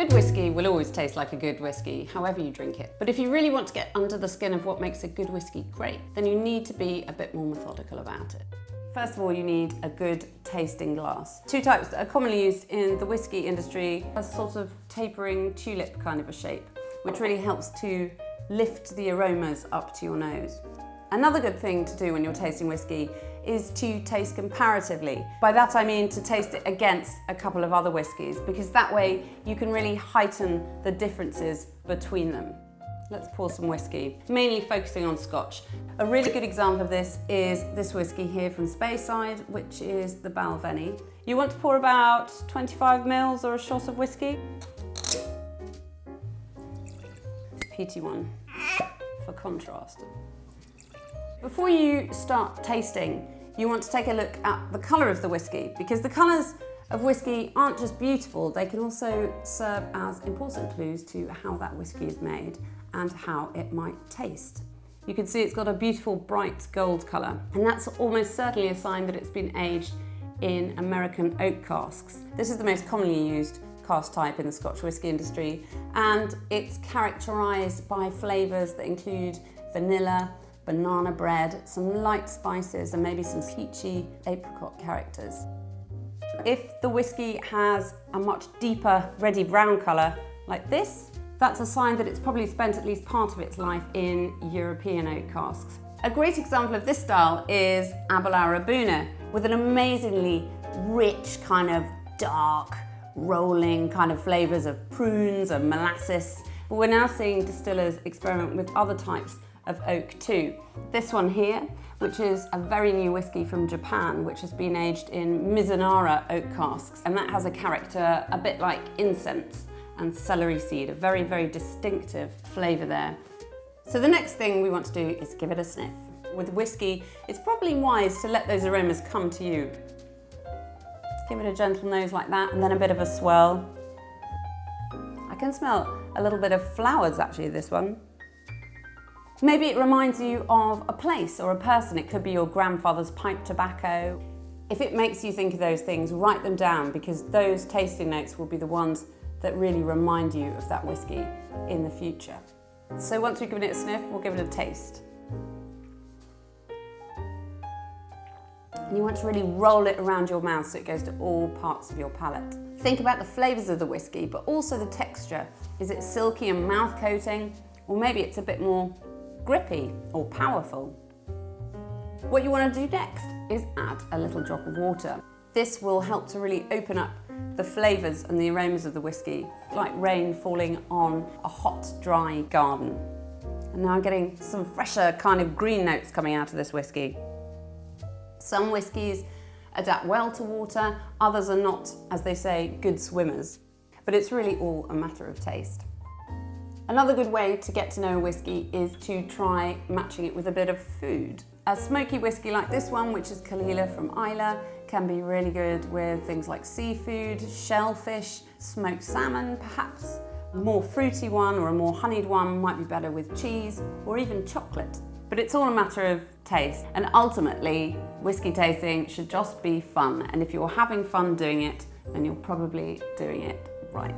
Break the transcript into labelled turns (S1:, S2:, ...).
S1: good whiskey will always taste like a good whiskey, however you drink it. But if you really want to get under the skin of what makes a good whiskey great, then you need to be a bit more methodical about it. First of all, you need a good tasting glass. Two types that are commonly used in the whiskey industry, a sort of tapering tulip kind of a shape, which really helps to lift the aromas up to your nose. Another good thing to do when you're tasting whiskey is to taste comparatively. By that I mean to taste it against a couple of other whiskies, because that way you can really heighten the differences between them. Let's pour some whiskey, mainly focusing on Scotch. A really good example of this is this whiskey here from Speyside, which is the Balvenie. You want to pour about 25 mils or a shot of whiskey. Peaty one, for contrast. Before you start tasting, you want to take a look at the colour of the whiskey, because the colours of whiskey aren't just beautiful, they can also serve as important clues to how that whiskey is made and how it might taste. You can see it's got a beautiful bright gold colour, and that's almost certainly a sign that it's been aged in American oak casks. This is the most commonly used cask type in the Scotch whisky industry, and it's characterised by flavours that include vanilla, banana bread, some light spices, and maybe some peachy apricot characters. If the whiskey has a much deeper reddy brown colour like this, that's a sign that it's probably spent at least part of its life in European oak casks. A great example of this style is Abelard Rabuna, with an amazingly rich kind of dark, rolling kind of flavours of prunes and molasses. But we're now seeing distillers experiment with other types of oak too. This one here, which is a very new whiskey from Japan, which has been aged in Mizunara oak casks, and that has a character a bit like incense and celery seed, a very, very distinctive flavour there. So the next thing we want to do is give it a sniff. With whiskey, it's probably wise to let those aromas come to you. Give it a gentle nose like that, and then a bit of a swirl. I can smell a little bit of flowers actually, this one. Maybe it reminds you of a place or a person. It could be your grandfather's pipe tobacco. If it makes you think of those things, write them down, because those tasting notes will be the ones that really remind you of that whiskey in the future. So once we've given it a sniff, we'll give it a taste. And you want to really roll it around your mouth so it goes to all parts of your palate. Think about the flavours of the whiskey, but also the texture. Is it silky and mouth coating? Or maybe it's a bit more grippy or powerful. What you want to do next is add a little drop of water. This will help to really open up the flavours and the aromas of the whiskey, like rain falling on a hot, dry garden. And now I'm getting some fresher kind of green notes coming out of this whiskey. Some whiskies adapt well to water, others are not, as they say, good swimmers. But it's really all a matter of taste. Another good way to get to know a whiskey is to try matching it with a bit of food. A smoky whiskey like this one, which is Kalila from Islay, can be really good with things like seafood, shellfish, smoked salmon perhaps. A more fruity one or a more honeyed one might be better with cheese or even chocolate. But it's all a matter of taste, and ultimately whiskey tasting should just be fun, and if you're having fun doing it, then you're probably doing it right.